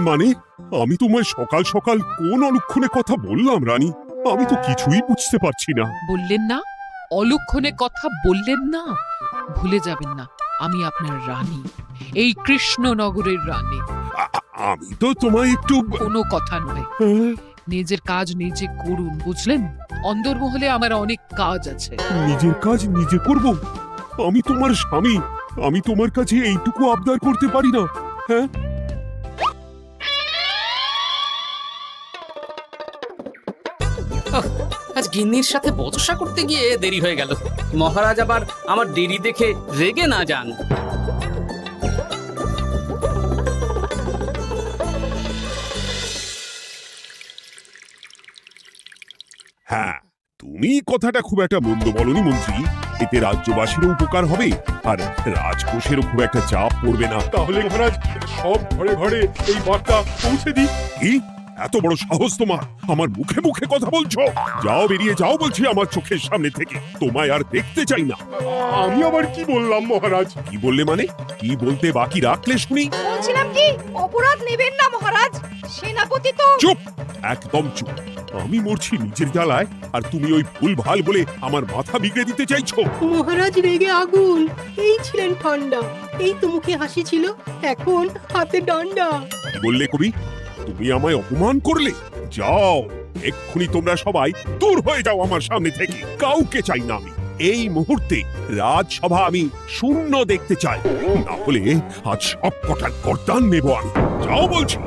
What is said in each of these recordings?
মানে আমি তোমায় সকাল সকাল কোন অলক্ষণে কথা বললাম রানী? আমি তো কিছুই বুঝতে পারছি না। বললেন না, অলক্ষণে কথা বললেন না। ভুলে যাবেন না, আমি আপনার রানী, এই কৃষ্ণনগরের রানী। আমি তো তোমায় একটু কোনো কথা নয়, নিজের কাজ নিজে করুন, বুঝলেন? অন্দরমহলে আমার অনেক কাজ আছে। নিজের কাজ নিজে করব? আমি তোমার স্বামী, আমি তোমার কাছে এইটুকু আবদার করতে পারি না? হ্যাঁ, আজ গিন্নির সাথে বচসা করতে গিয়ে দেরি হয়ে গেল। মহারাজ আবার আমার দেরি দেখে রেগে না যান। হ্যাঁ, তুমি কথাটা খুব একটা মন্দ বলনি মন্ত্রী। এতে রাজ্যবাসীরও উপকার হবে আর রাজকোষেরও খুব একটা চাপ পড়বে না। তাহলে মহারাজ সব ঘরে ঘরে এই বার্তা পৌঁছে দিই। কি এত বড় সাহস তোমার? আমার মুখে মুখে কথা বলছো? যাও, বেরিয়ে যাও বলছি আমার চোখের সামনে থেকে। তোমায় আর দেখতে চাই না। আমি আবার কি বললাম মহারাজ? কি বললে মানে? কি বলতে বাকি রাখলে শুনি? বলছিলাম কি, অপরাধ নেবেন না মহারাজ, সেনাপতি তো। চুপ, একদম চুপ। আমি মরছি নিজের জ্বালায় আর তুমি ওই ভুল ভাল বলে আমার মাথা বিগড়ে দিতে চাইছো? মহারাজ রেগে আগুন, এই ছিলেন ঠান্ডা, এই তো মুখে হাসি ছিল, এখন হাতে ডান্ডা। কি বললে কবি? তুমি আমায় অপমান করলে? যাও, এক্ষুনি তোমরা সবাই দূর হয়ে যাও আমার সামনে থেকে। কাউকে চাই না আমি। এই মুহূর্তে রাজসভা আমি শূন্য দেখতে চাই, না হলে আজ সব কটার গর্দান নেব আমি। যাও বলছি।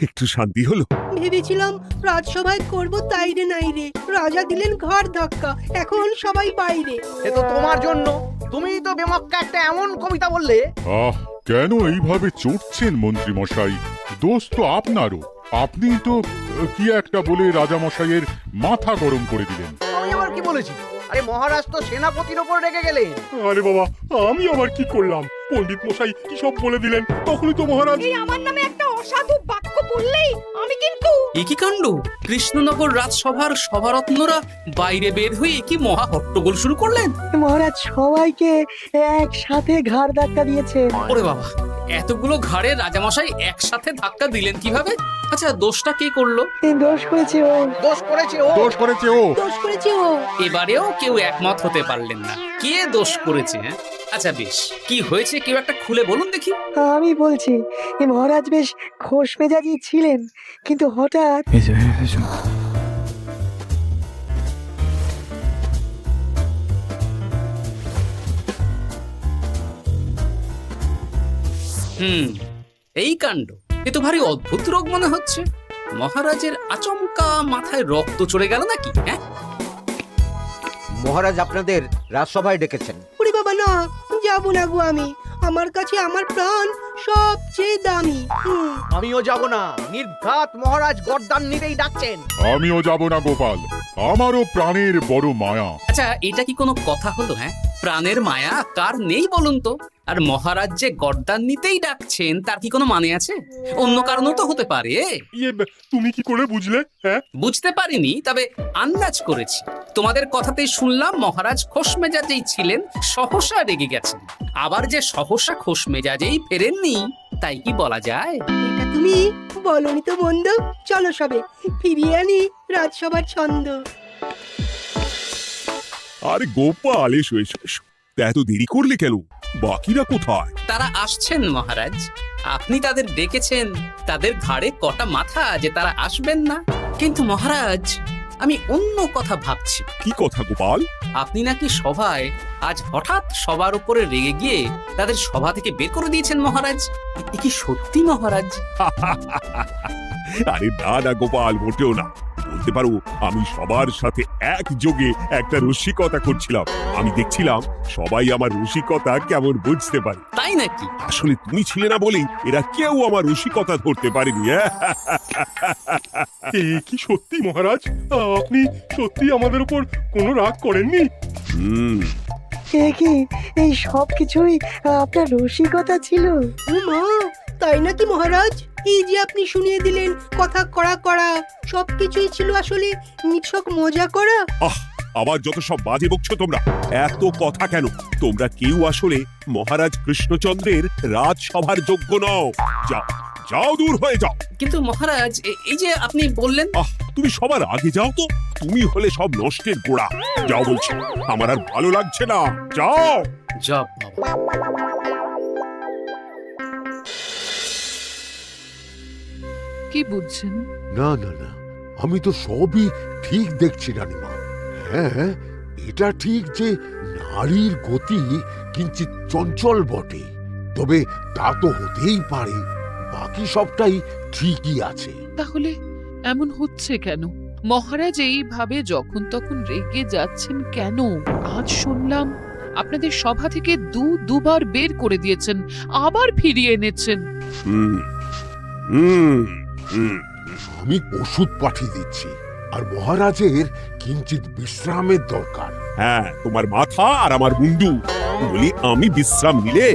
একটু শান্তি হলো। ভেবেছিলাম রাজসভায় করব তাই রে নাই রে, রাজা দিলেন ঘাড় ধাক্কা, এখন সবাই বাইরে। এ তো তোমার জন্য, তুমিই তো বেমক্কা একটা এমন কবিতা বললে। আহ, কেন এইভাবে চড়ছেন মন্ত্রী মশাই? দোষ তো আপনারও। আপনি তো কি একটা বলে রাজা মশাইয়ের মাথা গরম করে দিলেন। আমি আবার কি বলেছি? আরে মহারাজ তো সেনাপতির ওপর রেগে গেলেন। আরে বাবা, আমি আবার কি করলাম? পণ্ডিত মশাই কি সব বলে দিলেন, তখনই তো মহারাজ। এই আমার নামে একটা অসাধু বাক্য বললেই আমি কিন্তু। একই কাণ্ড! কৃষ্ণনগর রাজসভার সভারত্নরা বাইরে বের হয়ে কি মহা হট্টগোল শুরু করলেন। মহারাজ সবাইকে একসাথে ঘাড় ধাক্কা দিয়েছে। ওরে বাবা, এতগুলো ঘাড়ে রাজামশাই একসাথে ধাক্কা দিলেন কিভাবে? আচ্ছা, দোষটা কে করলো? দোষ করেছে ও, দোষ করেছে ও। দোষ করেছে ও। দোষ করেছে ও। এবারেও কেউ একমত হতে পারলেন না। কে দোষ করেছে? হ্যাঁ, আচ্ছা বেশ, কি হয়েছে কেউ একটা খুলে বলুন দেখি। আমি বলছি, মহারাজ বেশ খোশ মেজাজি ছিলেন, কিন্তু হঠাৎ এই কাণ্ড! এ তো ভারী অদ্ভুত রোগ মনে হচ্ছে। মহারাজের আচমকা মাথায় রক্ত চড়ে গেল নাকি? হ্যাঁ, মহারাজ আপনাদের রাজসভায় ডেকেছেন। ওরে বাবা না, যাবো না গো আমি, আমার কাছে আমার প্রাণ সবচেয়ে দামি। আমিও যাব না, নির্ঘাত মহারাজ গর্দান নিতেই ডাকছেন। আমিও যাব না গোপাল, আমারও প্রাণের বড় মায়া। আচ্ছা, এটা কি কোনো কথা হলো? হ্যাঁ, প্রাণের মায়া কার নেই বলুন তো? আর মহারাজ যে গর্দান নিতেই ডাকছেন তার কি কোনো মানে আছে? অন্য কারণও তো হতে পারে। তুমি কি করে বুঝলে? হ্যাঁ, বুঝতে পারিনি, তবে আন্দাজ করেছি। তোমাদের কথাতেই শুনলাম মহারাজ খোশ মেজাজেই ছিলেন, সহসা রেগে গেছেন। আবার যে সহসা খোশ মেজাজেই ফেরেননি, তাই কি বলা যায়? এটা তুমি বলনি তো বন্ধু, চলো সবে ফিরিয়ে আনি রাজসভার ছন্দ। আরে গোপাল, এসো এসো এসো। তা এত দেরি করলে কেন? বাকিরা কোথায়? তারা আসছেন মহারাজ। আপনি তাদের ডেকেছেন, তাদের ঘাড়ে কটা মাথা যে তারা আসবেন না। কিন্তু মহারাজ, আমি অন্য কথা ভাবছি। কি কথা গোপাল? আপনি নাকি সভায় আজ হঠাৎ সবার উপরে রেগে গিয়ে তাদের সভা থেকে বের করে দিয়েছেন মহারাজ। এ কি সত্যি মহারাজ? আরে না না গোপাল, মোটেও না। বলতে পারো আমি সবার সাথে একযোগে একটা রসিকতা করছিলাম। আমি দেখছিলাম সবাই আমার রসিকতা কেমন বুঝতে পারে। তাই নাকি? আসলে তুমি ছিলে না বলেই এরা কেউ আমার রসিকতা ধরতে পারেনি। এ কি সত্যি মহারাজ? আপনি সত্যি আমাদের উপর কোনো রাগ করেননি? হুম, কি এই সব কিছুই আপনার রসিকতা ছিল? মা, তাই নাকি মহারাজ? এই যে আপনি শুনিয়ে দিলেন কথা কড়া কড়া, সবকিছুই ছিল আসলে নিছক মজা করা। আহ, আবার যত সব বাজে বকছো তোমরা। এত কথা কেন? তোমরা কেউ আসলে মহারাজ কৃষ্ণচন্দ্রের রাজসভার যোগ্য নও। যাও যাও, দূর হয়ে যাও। কিন্তু মহারাজ এই যে আপনি বললেন। তুমি সবার আগে যাও তো। তুমি হলে সব নষ্টের গোড়া। যাও বলছি, আমার আর ভালো লাগছে না। যাও। জপ কি বুঝছেন? না না না, আমি তো সবই ঠিক দেখছি রানীমা। হ্যাঁ, এটা ঠিক যে নারীর গতি কিঞ্চিত চঞ্চল বটে, তবে তা তো হতেই পারে। বাকি সবটাই ঠিকই আছে। তাহলে এমন হচ্ছে কেন? মহারাজ এইভাবে যখন তখন রেগে যাচ্ছেন কেন? আজ শুনলাম আপনাদের সভা থেকে দুবার বের করে দিয়েছেন, আবার ফিরিয়ে এনেছেন। হুম হুম হুম আমি ওষুধ পাঠিয়ে দিচ্ছি, আর মহারাজের কিঞ্চিত বিশ্রামের দরকার। হ্যাঁ, তোমার মাথা আর আমার মুন্ডু। বলি, আমি বিশ্রাম নিলে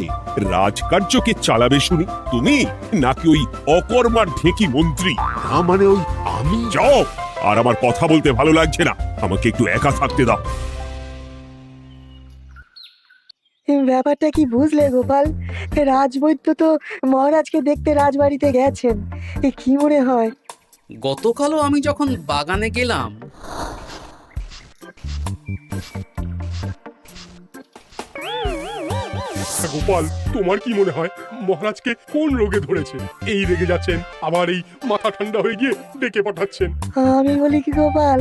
রাজকার্যকে চালাবে শুনি তুমি, নাকি ওই অকর্মার ঢেকি মন্ত্রী? না মানে ওই আমি। যাও, আর আমার কথা বলতে ভালো লাগছে না। আমাকে একটু একা থাকতে দাও। ব্যাপারটা কি বুঝলে গোপাল? রাজবৈদ্য তো মহারাজকে দেখতে রাজবাড়িতে গেছেন। কি মনে হয়? গতকালও আমি যখন বাগানে গেলাম, গোপাল, তোমার কি মনে হয় মহারাজকে কোন রোগে ধরেছে? এই রেগে যাচ্ছেন, আবার এই মাথা ঠান্ডা হয়ে গিয়ে ডেকে পাঠাচ্ছেন। আমি বলি কি গোপাল,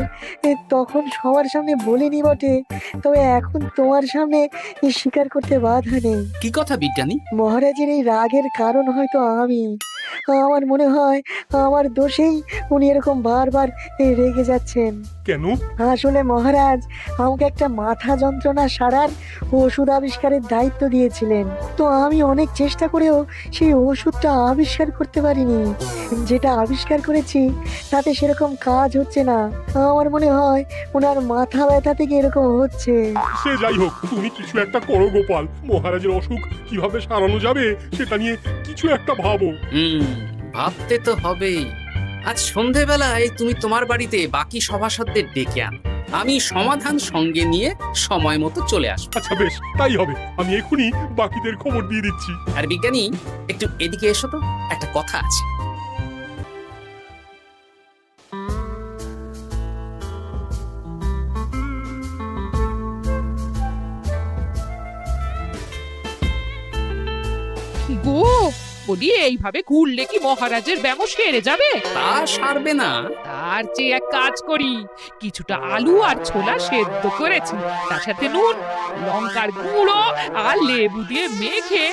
তখন সবার সামনে বলিনি বটে, তবে এখন তোমার সামনে স্বীকার করতে বাধা নেই। কি কথা বিজ্ঞানী? মহারাজের এই রাগের কারণ হয়তো আমি। আমার মনে হয় আমার দোষেই উনি এরকম বারবার রেগে যাচ্ছেন। কেন? আসলে মহারাজ আমাকে একটা মাথা যন্ত্রণা সারার ওষুধ আবিষ্কারের দায়িত্ব দিয়েছিলেন, তো আমি অনেক চেষ্টা করেও সেই ওষুধটা আবিষ্কার করতে পারিনি। যেটা আবিষ্কার করেছি তাতে সেরকম কাজ হচ্ছে না। আমার মনে হয় ওনার মাথা ব্যথা থেকে এরকম হচ্ছে। সে যাই হোক, তুমি কিছু একটা করো গোপাল। মহারাজের অসুখ কিভাবে সারানো যাবে সেটা নিয়ে কিছু একটা ভাবো। ভাবতে তো হবেই। আজ সন্ধেবেলায় তুমি তোমার বাড়িতে বাকি সভাসদদের ডেকে আন, আমি সমাধান সঙ্গে নিয়ে সময় মতো চলে আসবো। আচ্ছা বেশ, তাই হবে। আমি এখনই বাকিদের খবর দিয়ে দিচ্ছি। আর বিজ্ঞানী, একটু এদিকে এসো তো, একটা কথা আছে। গো, বলি এইভাবে ঘুরলে কি মহারাজের ব্যামো সেরে যাবে? তা সারবে না। তার চেয়ে এক কাজ করি, কিছুটা আলু আর ছোলা সেদ্ধ করেছি, তার সাথে নুন, লঙ্কার গুঁড়ো আর লেবু দিয়ে মেখে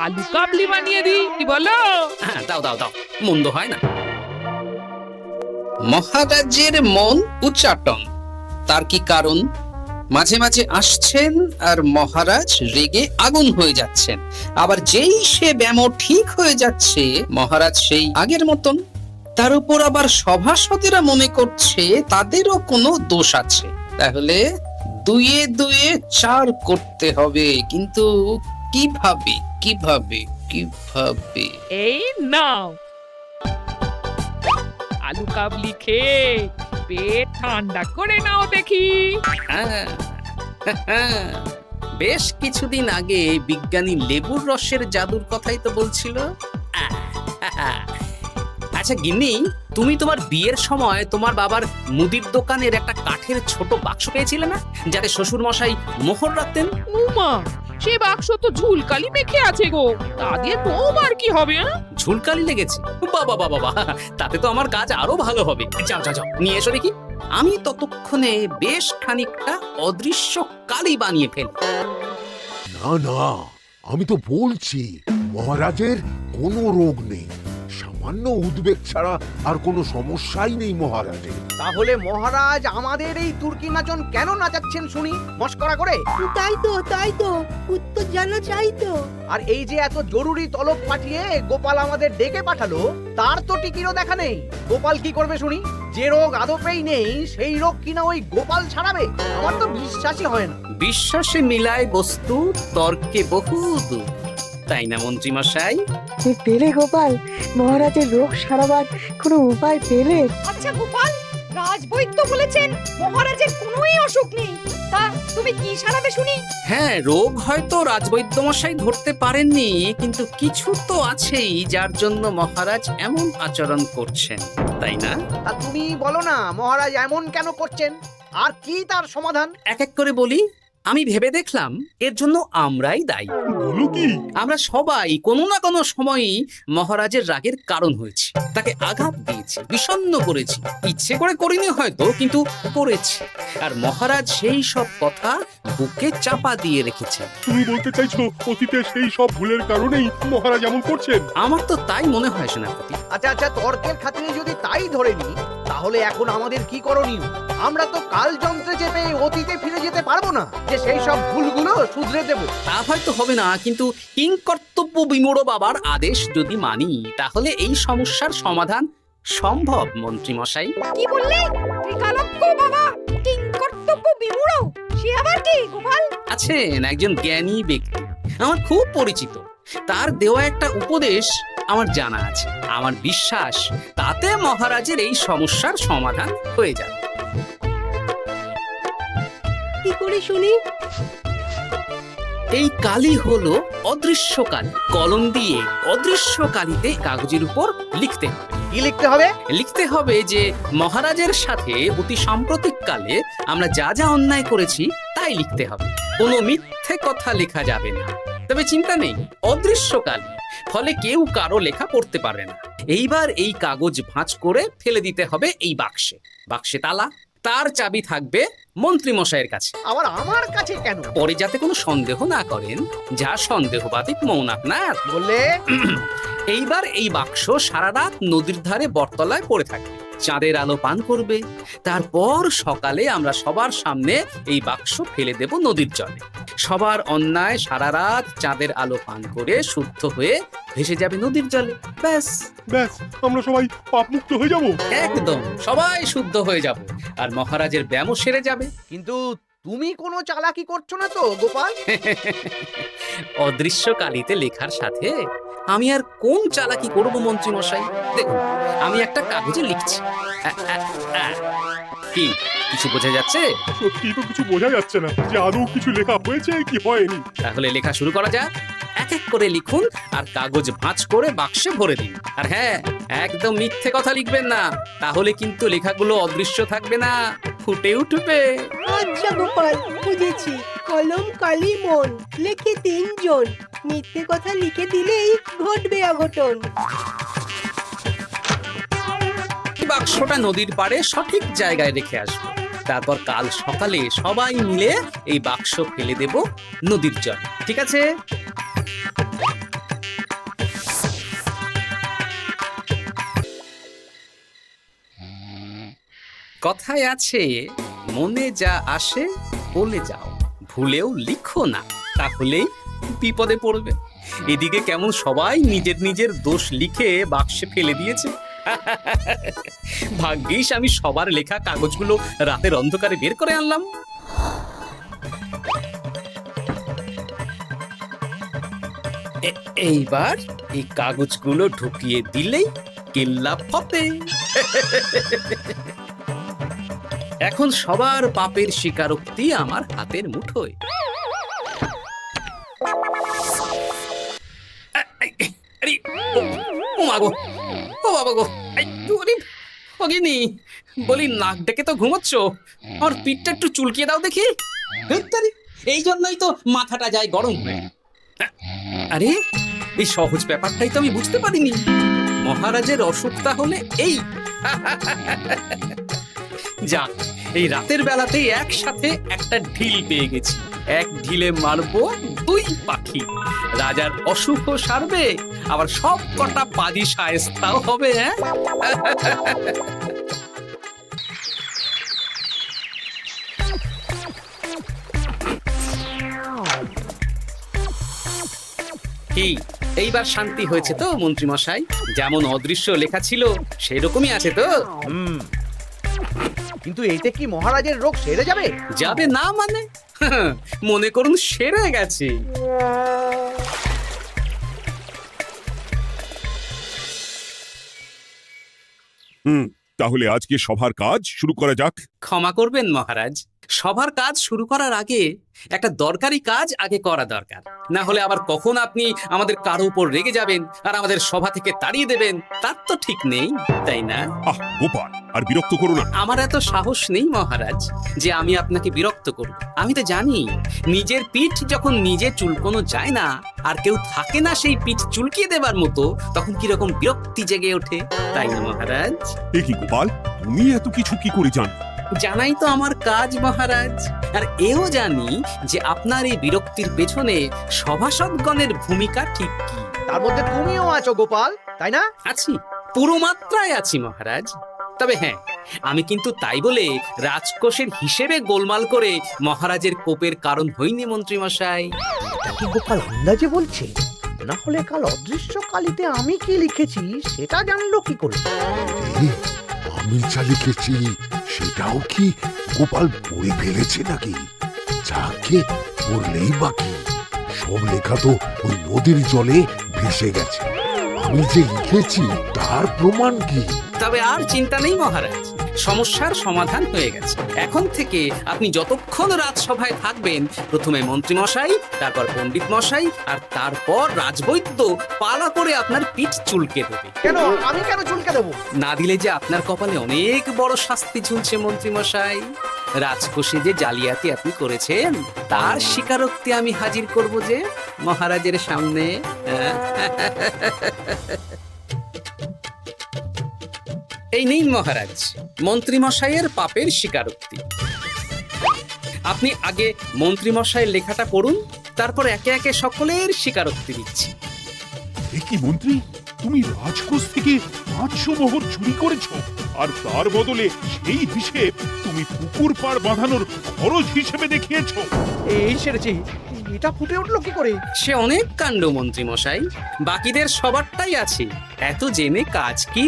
আলু কাবলি বানিয়ে দিই, কি বলো? হ্যাঁ, দাও দাও দাও, মন্দ হয় না। মহারাজের মন উচ্চাটন, তার কি কারণ? মাঝে মাঝে আসছেন আর মহারাজ রেগে আগুন হয়ে যাচ্ছেন, আবার যেই সে ব্যামো ঠিক হয়ে যাচ্ছে মহারাজ সেই আগের মতন। তার উপর আবার সভাসদেরা মনে করছে তাদেরও কোনো দোষ আছে। তাহলে দুয়ে দুয়ে চার করতে হবে, কিন্তু কিভাবে কিভাবে কিভাবে? এই নাও আলু কাবলি খেয়ে পেট ঠান্ডা করে নাও দেখি। হ্যাঁ, বেশ কিছুদিন আগে বিজ্ঞানী লেবুর রসের জাদুর কথাই তো বলছিল। আচ্ছা গিন্নি, তুমি তোমার বিয়ের সময় তোমার বাবার মুদির দোকানের একটা কাঠের ছোট বাক্স পেয়েছিলে না, যাতে শ্বশুর মশাই মোহর রাখতেন? উমা, সে বাক্স তো ঝুলকালি মেখে আছে গো, তা দিয়ে তোমার কি হবে? ঝুলকালি লেগেছে? বাবা বাবা বাবা, তাতে তো আমার কাজ আরো ভালো হবে। যাও যাও যাও, নিয়ে এসো দেখি। আমি ততক্ষণে বেশ খানিকটা অদৃশ্য কালি বানিয়ে ফেলি। না না, আমি তো বলছি মহারাজের কোনো রোগ নেই। সামান্য উদ্বেগ ছাড়া আর কোনো সমস্যাই নেই মহারাজের। তাহলে মহারাজ আমাদের এই তুর্কি নাচন কেন নাচাচ্ছেন শুনি, মস্করা করে? তাই তো উত্তর জানা চাই তো। আর এই যে এত জরুরি তলব পাঠিয়ে গোপাল আমাদের ডেকে পাঠালো, তার তো টিকিরও দেখা নেই। গোপাল কি করবে শুনি? যে রোগ আদপেই নেই সেই রোগ কিনা ওই গোপাল ছাড়াবে? আমার তো বিশ্বাসই হয় না। বিশ্বাসে মিলায় বস্তু, তর্কে বহু দূর, তাই না মন্ত্রী মশাই? পেলে গোপাল, মহারাজের রোগ সারাবার কোনো উপায় পেলে? আচ্ছা গোপাল, রাজবৈদ্য বলেছেন মহারাজের কোনোই অসুখ নেই। তা তুমি কি সারাবে শুনি? হ্যাঁ, রোগ হয়তো রাজবৈদ্যমশাই ধরতে পারেননি, কিন্তু কিছু তো আছেই যার জন্য মহারাজ এমন আচরণ করছেন, তাই না? তা তুমি বলো না মহারাজ এমন কেন করছেন, আর কি তার সমাধান? এক এক করে বলি। আমি ভেবে দেখলাম এর জন্য আমরাই দায়ী। বলো কি? আমরা সবাই কোনো না কোনো সময়ই মহারাজের রাগের কারণ হয়েছি, তাকে আঘাত দিয়েছি, বিষণ্ণ করেছি। ইচ্ছে করে করিনি হয়তো, কিন্তু করেছি। আর মহারাজ সেই সব কথা বুকে চাপা দিয়ে রেখেছেন। তুমি বলতে চাইছো অতীতে সেই সব ভুলের কারণেই মহারাজ এমন করছেন? আমার তো তাই মনে হয় সেনাপতি। আচ্ছা আচ্ছা, তর্কের খাতিরে যদি তাই ধরে নি, তাহলে এখন আমাদের কি করণীয়? আমরা তো কাল যন্ত্রে চেপে অতীতে ফিরে যেতে পারবো না যে সেই সব ভুলগুলো শুধরে দেব। তা হয়তো হবে না, কিন্তু কিংকর্তব্য বিমূঢ় বাবার আদেশ যদি মানি, তাহলে এই সমস্যার সমাধান সম্ভব মন্ত্রী মশাই। কি বললে? ত্রিকালজ্ঞ বাবা কিংকর্তব্য বিমূঢ়? সে আবার কি গোপাল? আছেন একজন জ্ঞানী ব্যক্তি, আমার খুব পরিচিত। তার দেওয়া একটা উপদেশ আমার জানা আছে। আমার বিশ্বাস তাতে মহারাজের এই সমস্যার সমাধান হয়ে যাবে। কি করে শুনি? এই কালি হলো অদৃশ্য কালি। কলম দিয়ে অদৃশ্য কালিতে কাগজের উপর লিখতে হবে। কি লিখতে হবে? লিখতে হবে যে মহারাজের সাথে অতি সাম্প্রতিক কালে আমরা যা যা অন্যায় করেছি তাই লিখতে হবে। কোনো মিথ্যে কথা লেখা যাবে না। তবে চিন্তা নেই, অদৃশ্য কালি, ফলে কেউ কারো লেখা পড়তে পারবে না। এইবার এই কাগজ ভাঁজ করে ফেলে দিতে হবে এই বাক্সে। বাক্সে তালা, তার চাবি থাকবে মন্ত্রী মশাইয়ের কাছে। আবার আমার কাছে কেন? পরে যাতে কোনো সন্দেহ না করেন, যা সন্দেহ বাতিক মৌন আপনার। বললে এইবার এই বাক্স সারা রাত নদীর ধারে বটতলায় পড়ে থাকবে, চাঁদের আলো পান করবে। তারপর সকালে আমরা সবার সামনে এই বাক্স ফেলে দেব নদীর জলে। সবার অন্যায় সারা রাত চাঁদের আলো পান করে শুদ্ধ হয়ে ভেসে যাবে নদীর জলে। ব্যাস ব্যাস, আমরা সবাই পাপ মুক্ত হয়ে যাব। একদম সবাই শুদ্ধ হয়ে যাব, আর মহারাজের ব্যায়ামও সেরে যাবে। কিন্তু তুমি কোনো চালাকি করছো না তো গোপাল? অদৃশ্য কালিতে লেখার সাথে আমি আর কোন চালাকি করব মন্ত্রী মশাই? দেখুন, আমি একটা কাগজে লিখছি। কি কিছু বোঝা যাচ্ছে? সত্যি তো কিছু বোঝা যাচ্ছে না যে আদৌ কিছু লেখা হয়েছে কি হয়নি। তাহলে লেখা শুরু করা যাক। এক এক করে লিখুন আর কাগজ ভাঁজ করে বাক্সে ভরে দিন। আর হ্যাঁ, একদম মিথ্যে কথা লিখবেন না, তাহলে কিন্তু লেখাগুলো অদৃশ্য থাকবে না, ফুটে উঠবে। আচ্ছা গোপাল, বুঝেছি। কলম কালি মন, লেখে 3 জন। মিথ্যে কথা লিখে দিলেই ঘটবে অঘটন। বাক্সটা নদীর পাড়ে সঠিক জায়গায় রেখে আসবো। তারপর কাল সকালে সবাই মিলে এই বাক্স ফেলে দেব নদীর জল। ঠিক আছে? কথায় আছে, মনে যা আসে বলে যাও, ভুলেও লিখো না, তাহলেই বিপদে পড়বে। এদিকে কেমন সবাই নিজের নিজের দোষ লিখে বাক্সে ফেলে দিয়েছে। ভাগ্যিস আমি সবার লেখা কাগজগুলো রাতের অন্ধকারে বের করে আনলাম। এইবার এই কাগজগুলো ঢুকিয়ে দিলেই কেল্লা ফতে। এখন সবার পাপের স্বীকারোক্তি আমার হাতের মুঠোয়। বলি, নাক ডেকে তো ঘুমোচ্ছ, আমার পিঠটা একটু চুলকিয়ে দাও দেখি। এই জন্যই তো মাথাটা যায় গরম হয়ে। আরে, এই সহজ ব্যাপারটাই তো আমি বুঝতে পারিনি। মহারাজের অসুখটা হলে এই। যাক, এই রাতের বেলাতেই একসাথে একটা ঢিল পেয়ে গেছি। এক ঢিলে মারবো 2 পাখি। রাজার অসুখও সারবে, আবার সব কটা পাজি শায়েস্তাও হবে। হ্যাঁ, কি এইবার শান্তি হয়েছে তো মন্ত্রী মশাই? যেমন অদৃশ্য লেখা ছিল সেরকমই আছে তো? কিন্তু এইতে কি মহারাজের রোগ সেরে যাবে? যাবে না মানে? মনে করুন সেরে গেছে। তাহলে আজকে সভার কাজ শুরু করা যাক। ক্ষমা করবেন মহারাজ, সবার কাজ শুরু করার আগে একটা দরকারি কাজ আগে করা দরকার। না হলে আবার কখন আপনি আমাদের কারো উপর রেগে যাবেন আর আমাদের সভা থেকে তাড়িয়ে দেবেন তার তো ঠিক নেই, তাই না? আহ গোপাল, আর বিরক্ত করো না। আমার এত সাহস নেই মহারাজ যে আমি আপনাকে বিরক্ত করব। আমি তো জানি নিজের পিঠ যখন নিজে চুলকোনো যায় না আর কেউ থাকে না সেই পিঠ চুলকিয়ে দেবার মতো, তখন কিরকম বিরক্তি জেগে ওঠে, তাই না মহারাজ? এ কি গোপাল, তুমি এত কিছু কি করে জানো? জানাই তো আমার কাজ মহারাজ। আর এও জানি যে আপনার এই বিরক্তির পেছনে সভাসদগণের ভূমিকা ঠিক কি। তার মধ্যে তুমিও আছো গোপাল, তাই না? আছি, পুরো মাত্রায় আছি মহারাজ। তবে হ্যাঁ, আমি কিন্তু তাই বলে রাজকোষের হিসেবে গোলমাল করে মহারাজের কোপের কারণ হইনি মন্ত্রী মশাই। এটা কি গোপাল আন্দাজে বলছে? না হলে কাল অদৃশ্য কালিতে আমি কি লিখেছি সেটা জানলো কি করে? এই, আমি যা লিখেছি সেটাও কি গোপাল পড়ে ফেলেছে নাকি? যাকে পড়লেই বাকি, সব লেখা তো ওই নদীর জলে ভেসে গেছে। আমি যে লিখেছি তার প্রমাণ কি? তবে আর চিন্তা নেই মহারাজ, সমস্যার সমাধান হয়ে গেছে। এখন থেকে আপনি যতক্ষণ রাজসভায় থাকবেন, প্রথমে মন্ত্রী মশাই, তারপর পণ্ডিত মশাই, আর তারপর রাজবৈদ্য পালা করে আপনার পিঠ চুলকে দেবে। কেন আমি কেন চুলকে দেবো? না দিলে যে আপনার কপালে অনেক বড় শাস্তি ঝুলছে মন্ত্রী মশাই। রাজকোষে যে জালিয়াতি আপনি করেছেন তার স্বীকারোক্তি আমি হাজির করব যে মহারাজের সামনে। এই নিন মহারাজ, মন্ত্রী মশাইয়ের পাপের স্বীকারোক্তি। আপনি আগে মন্ত্রী মশাইয়ের লেখাটা পড়ুন, তারপর একে একে সকলের স্বীকারোক্তি দিচ্ছি। এ কি মন্ত্রী, তুমি রাজকোষ থেকে 500 মোহর চুরি করেছো, আর তার বদলে সেই হিসেব তুমি পুকুর পাড় বাঁধানোর খরচ হিসেবে দেখিয়েছো। এই সেরেছি, এটা ফুটে উঠলো কি করে? সে অনেক কাণ্ড মন্ত্রী মশাই, বাকিদের সবারটাই আছে, এত জেনে কাজ কি?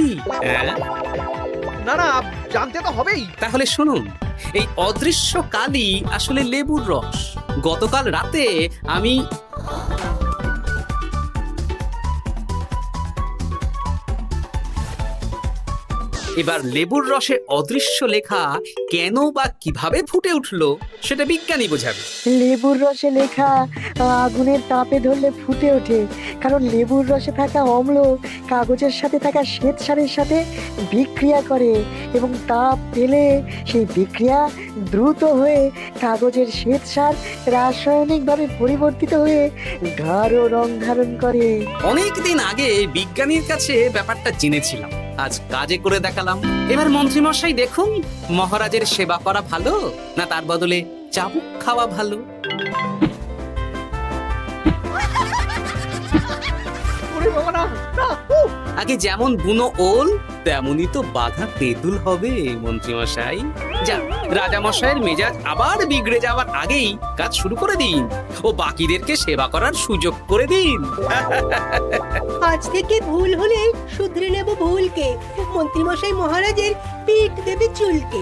না না, জানতে তো হবেই। তাহলে শুনুন, এই অদৃশ্য কালি আসলে লেবুর রস। গতকাল রাতে আমি এবার লেবুর রসে অদৃশ্য লেখা কেন বা কিভাবে ফুটে উঠলো সেটা বিজ্ঞানী বোঝাবে। লেবুর রসে লেখা আগুনের তাপে ধরলে ফুটে ওঠে, কারণ লেবুর রসে থাকা অম্ল কাগজের সাথে থাকা শ্বেতসারের সাথে বিক্রিয়া করে এবং তাপ পেলে সেই বিক্রিয়া দ্রুত হয়ে কাগজের শ্বেতসার রাসায়নিকভাবে পরিবর্তিত হয়ে গাঢ় রং ধারণ করে। অনেক দিন আগে বিজ্ঞানীর কাছে ব্যাপারটা জেনেছিলাম, আজ কাজে করে দেখালাম। এবার মন্ত্রী মশাই দেখুন, মহারাজের সেবা করা ভালো না তার বদলে চাবুক খাওয়া ভালো? ওরে বাবা, না না, আগে যেমন বুনো ওল তেমনই তো বাঘা তেঁতুল হবে মন্ত্রী মশাই। যা, রাজা মশাইয়ের মেজাজ আবার বিগড়ে যাওয়ার আগেই কাজ শুরু করে দিন ও বাকিদেরকে সেবা করার সুযোগ করে দিন। আজ থেকে ভুল হলে শুধরে নেব ভুলকে। মন্ত্রীমশাই মহারাজের পিঠ দেবে চুলকে।